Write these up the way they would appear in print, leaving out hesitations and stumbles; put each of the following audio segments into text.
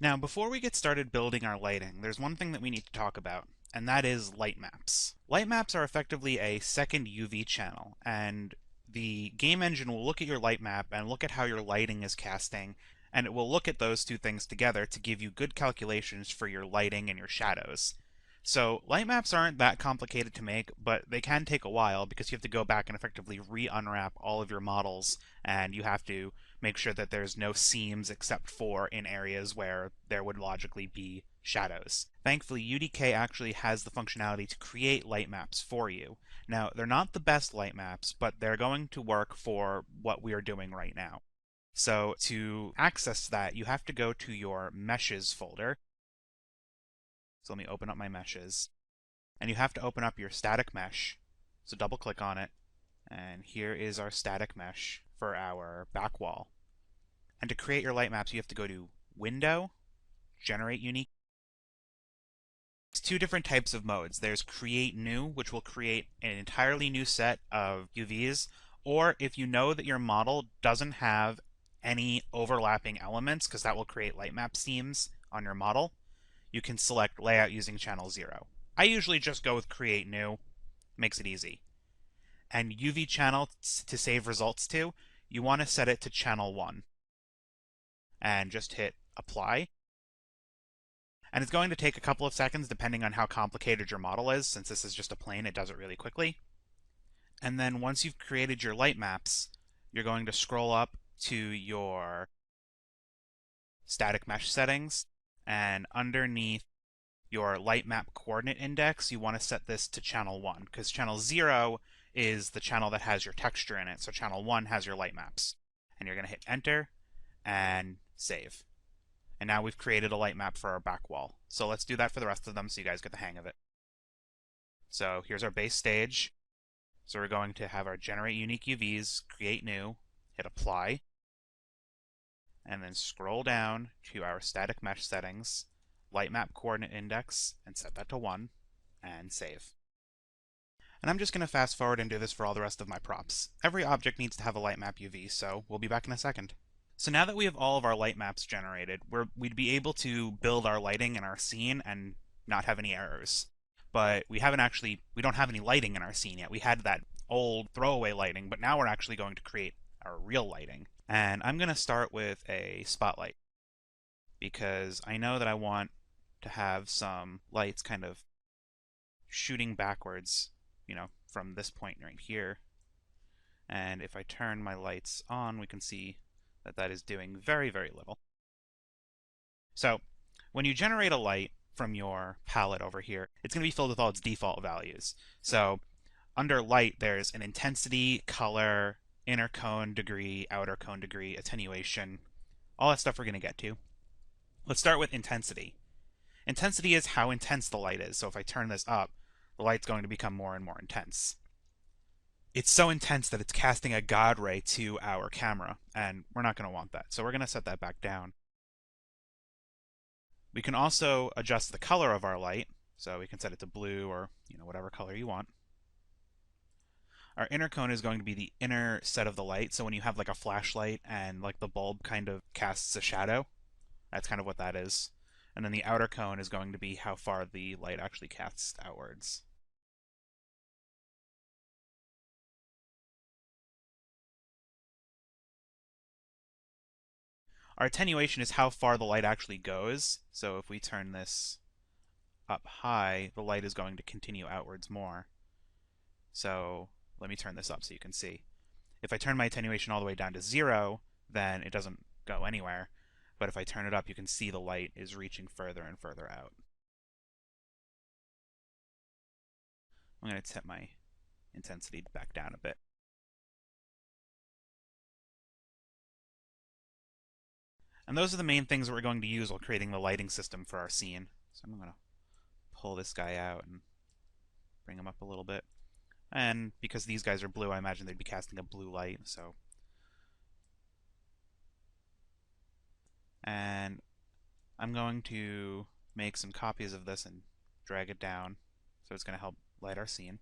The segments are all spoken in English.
Now, before we get started building our lighting, there's one thing that we need to talk about, and that is light maps. Light maps are effectively a second UV channel, and the game engine will look at your light map and look at how your lighting is casting, and it will look at those two things together to give you good calculations for your lighting and your shadows. So light maps aren't that complicated to make, but they can take a while because you have to go back and effectively re-unwrap all of your models, and you have to make sure that there's no seams except for in areas where there would logically be shadows. Thankfully, UDK actually has the functionality to create light maps for you. Now, they're not the best light maps, but they're going to work for what we are doing right now. So to access that, you have to go to your meshes folder. So let me open up my meshes. And you have to open up your static mesh. So double click on it. And here is our static mesh for our back wall. And to create your light maps, you have to go to Window, Generate Unique. There's two different types of modes. There's Create New, which will create an entirely new set of UVs, or if you know that your model doesn't have any overlapping elements, because that will create light map seams on your model, you can select Layout using Channel 0. I usually just go with Create New, makes it easy. And UV channel to save results to, you want to set it to Channel 1. And just hit Apply. And it's going to take a couple of seconds depending on how complicated your model is. Since this is just a plane, it does it really quickly. And then once you've created your light maps, you're going to scroll up to your static mesh settings, and underneath your light map coordinate index, you want to set this to channel 1, because channel 0 is the channel that has your texture in it, so channel 1 has your light maps. And you're going to hit enter and save. And now we've created a light map for our back wall. So let's do that for the rest of them so you guys get the hang of it. So here's our base stage. So we're going to have our generate unique UVs, create new, hit apply, and then scroll down to our static mesh settings, light map coordinate index, and set that to 1, and save. And I'm just going to fast forward and do this for all the rest of my props. Every object needs to have a light map UV, so we'll be back in a second. So now that we have all of our light maps generated, we'd be able to build our lighting in our scene and not have any errors. But we don't have any lighting in our scene yet. We had that old throwaway lighting, but now we're actually going to create our real lighting. And I'm going to start with a spotlight because I know that I want to have some lights kind of shooting backwards, from this point right here. And if I turn my lights on, we can see that is doing very, very little. So when you generate a light from your palette over here, it's going to be filled with all its default values. So under light, there's an intensity, color, inner cone degree, outer cone degree, attenuation, all that stuff we're going to get to. Let's start with intensity. Intensity is how intense the light is. So if I turn this up, the light's going to become more and more intense. It's so intense that it's casting a God ray to our camera, and we're not going to want that. So we're going to set that back down. We can also adjust the color of our light, so we can set it to blue or whatever color you want. Our inner cone is going to be the inner set of the light, so when you have like a flashlight and like the bulb kind of casts a shadow, that's kind of what that is. And then the outer cone is going to be how far the light actually casts outwards. Our attenuation is how far the light actually goes. So if we turn this up high, the light is going to continue outwards more. So let me turn this up so you can see. If I turn my attenuation all the way down to 0, then it doesn't go anywhere. But if I turn it up, you can see the light is reaching further and further out. I'm going to tip my intensity back down a bit. And those are the main things that we're going to use while creating the lighting system for our scene. So I'm going to pull this guy out and bring him up a little bit. And because these guys are blue, I imagine they'd be casting a blue light, so. And I'm going to make some copies of this and drag it down, so it's going to help light our scene.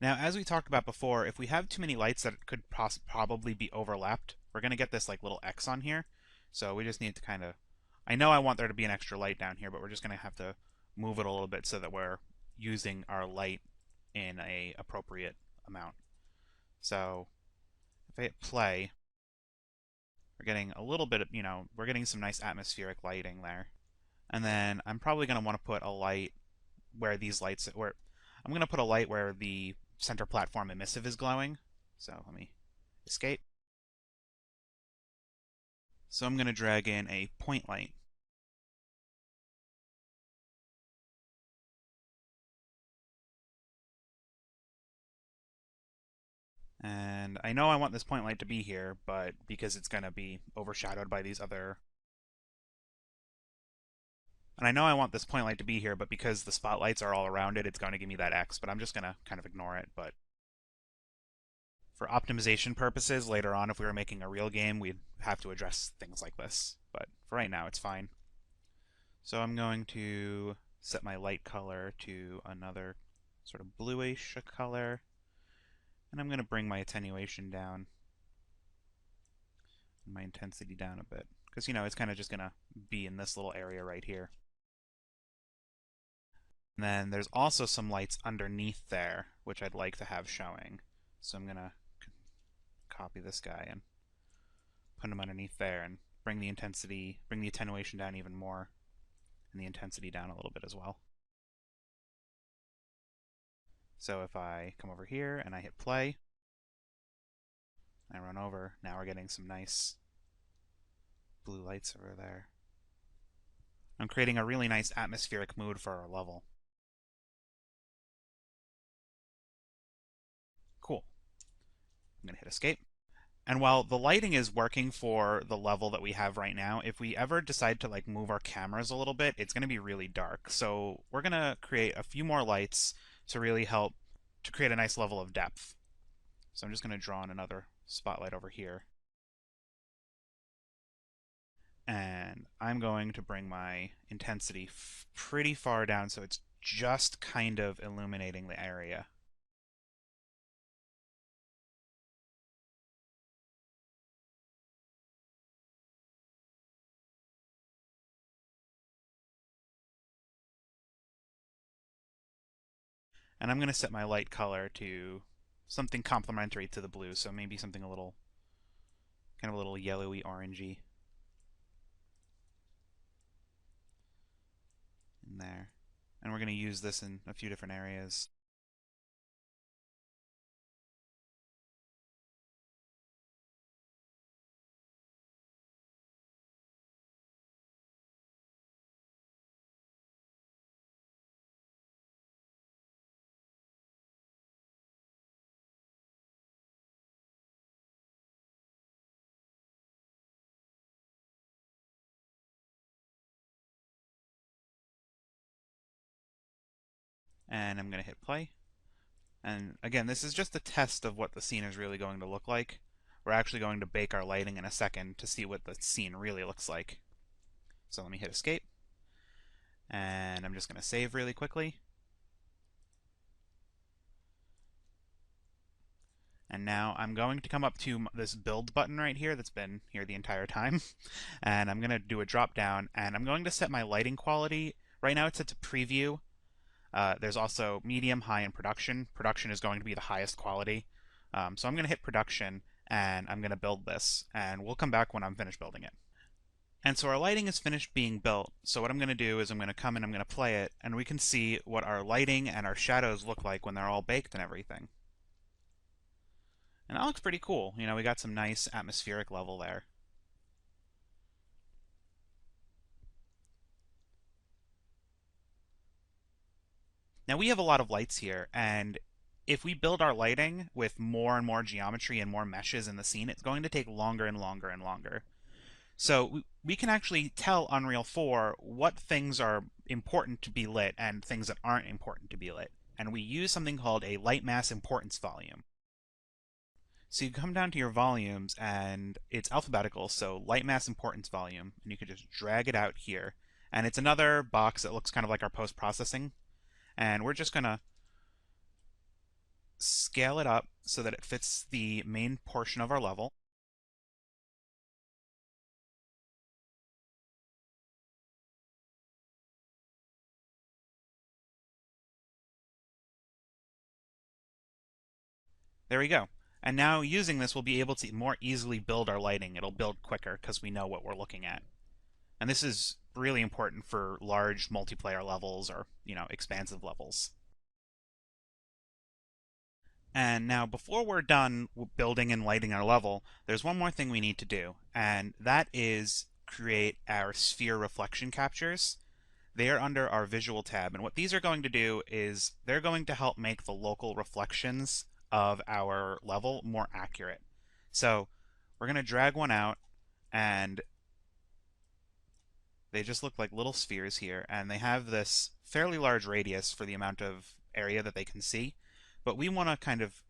Now, as we talked about before, if we have too many lights that could probably be overlapped, we're going to get this like little X on here. So we just need to kind of, I know I want there to be an extra light down here, but we're just going to have to move it a little bit so that we're using our light in a appropriate amount. So if I hit play, we're getting a little bit of, we're getting some nice atmospheric lighting there. And then I'm probably going to want to put a light where these lights, where I'm going to put a light where the center platform emissive is glowing. So let me escape. So I'm going to drag in a point light. And I know I want this point light to be here, but because it's going to be overshadowed by these other... And I know I want this point light to be here, but because the spotlights are all around it, it's going to give me that X, but I'm just going to kind of ignore it. But for optimization purposes, later on, if we were making a real game, we'd have to address things like this. But for right now, it's fine. So I'm going to set my light color to another sort of bluish color. And I'm going to bring my attenuation down and my intensity down a bit. Because, it's kind of just going to be in this little area right here. And then there's also some lights underneath there, which I'd like to have showing. So I'm going to copy this guy and put him underneath there and bring the attenuation down even more, and the intensity down a little bit as well. So if I come over here and I hit play, I run over, now we're getting some nice blue lights over there. I'm creating a really nice atmospheric mood for our level. Cool. I'm going to hit escape. And while the lighting is working for the level that we have right now, if we ever decide to like move our cameras a little bit, it's going to be really dark. So we're going to create a few more lights to really help to create a nice level of depth. So I'm just going to draw in another spotlight over here. And I'm going to bring my intensity pretty far down so it's just kind of illuminating the area. And I'm going to set my light color to something complementary to the blue, so maybe something a little, kind of a little yellowy, orangey in there. And we're going to use this in a few different areas. And I'm going to hit play. And again, this is just a test of what the scene is really going to look like. We're actually going to bake our lighting in a second to see what the scene really looks like. So let me hit escape. And I'm just going to save really quickly. And now I'm going to come up to this build button right here that's been here the entire time. And I'm going to do a drop down, and I'm going to set my lighting quality. Right now it's set to preview. There's also medium, high, and production. Production is going to be the highest quality. So I'm going to hit production, and I'm going to build this. And we'll come back when I'm finished building it. And so our lighting is finished being built. So what I'm going to do is I'm going to come and I'm going to play it, and we can see what our lighting and our shadows look like when they're all baked and everything. And that looks pretty cool. We got some nice atmospheric level there. Now we have a lot of lights here, and if we build our lighting with more and more geometry and more meshes in the scene, it's going to take longer and longer and longer. So we can actually tell Unreal 4 what things are important to be lit and things that aren't important to be lit. And we use something called a light mass importance volume. So you come down to your volumes, and it's alphabetical, so light mass importance volume, and you can just drag it out here. And it's another box that looks kind of like our post-processing. And we're just going to scale it up so that it fits the main portion of our level. There we go. And now using this, we'll be able to more easily build our lighting. It'll build quicker because we know what we're looking at. And this is really important for large multiplayer levels or, expansive levels. And now before we're done building and lighting our level, there's one more thing we need to do, and that is create our sphere reflection captures. They are under our visual tab, and what these are going to do is they're going to help make the local reflections of our level more accurate. So we're going to drag one out, and they just look like little spheres here, and they have this fairly large radius for the amount of area that they can see. But we want to kind of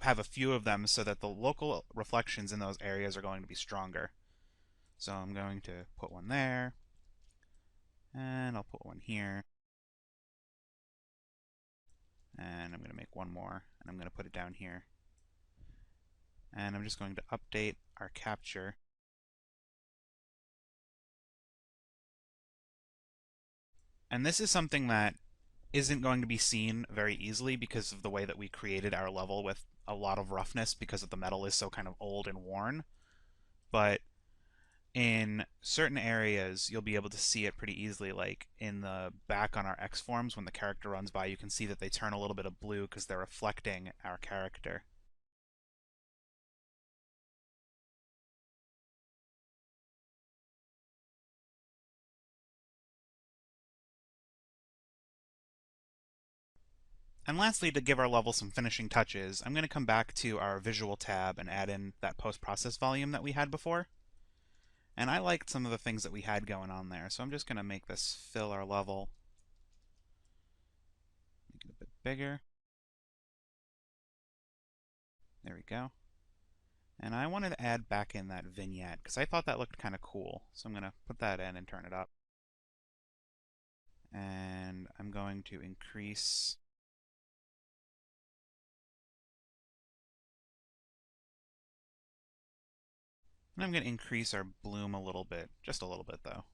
have a few of them so that the local reflections in those areas are going to be stronger. So I'm going to put one there, and I'll put one here. And I'm going to make one more, and I'm going to put it down here. And I'm just going to update our capture. And this is something that isn't going to be seen very easily because of the way that we created our level with a lot of roughness because of the metal is so kind of old and worn. But in certain areas, you'll be able to see it pretty easily, like in the back on our X forms, when the character runs by, you can see that they turn a little bit of blue because they're reflecting our character. And lastly, to give our level some finishing touches, I'm going to come back to our visual tab and add in that post-process volume that we had before. And I liked some of the things that we had going on there, so I'm just going to make this fill our level. Make it a bit bigger. There we go. And I wanted to add back in that vignette because I thought that looked kind of cool. So I'm going to put that in and turn it up. And I'm going to increase and I'm going to increase our bloom a little bit, just a little bit though.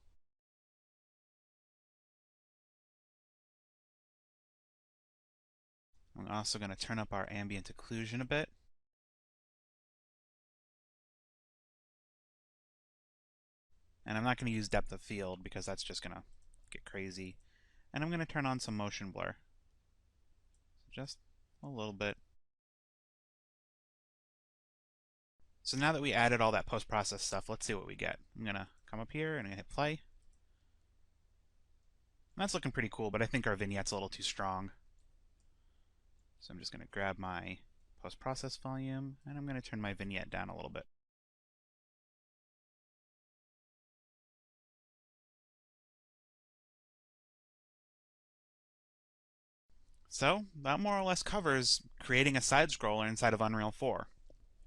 I'm also going to turn up our ambient occlusion a bit. And I'm not going to use depth of field because that's just going to get crazy. And I'm going to turn on some motion blur. Just a little bit. So now that we added all that post-process stuff, let's see what we get. I'm going to come up here and I'm going to hit play. And that's looking pretty cool, but I think our vignette's a little too strong. So I'm just going to grab my post-process volume, and I'm going to turn my vignette down a little bit. So that more or less covers creating a side-scroller inside of Unreal 4.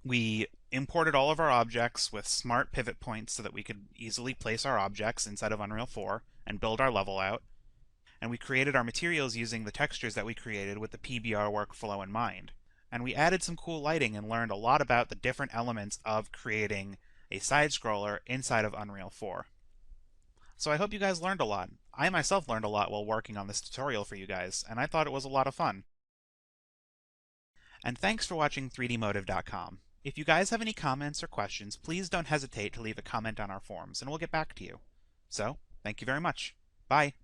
We imported all of our objects with smart pivot points so that we could easily place our objects inside of Unreal 4 and build our level out. And we created our materials using the textures that we created with the PBR workflow in mind. And we added some cool lighting and learned a lot about the different elements of creating a side-scroller inside of Unreal 4. So I hope you guys learned a lot. I myself learned a lot while working on this tutorial for you guys, and I thought it was a lot of fun. And thanks for watching 3dmotive.com. If you guys have any comments or questions, please don't hesitate to leave a comment on our forums, and we'll get back to you. So, thank you very much. Bye.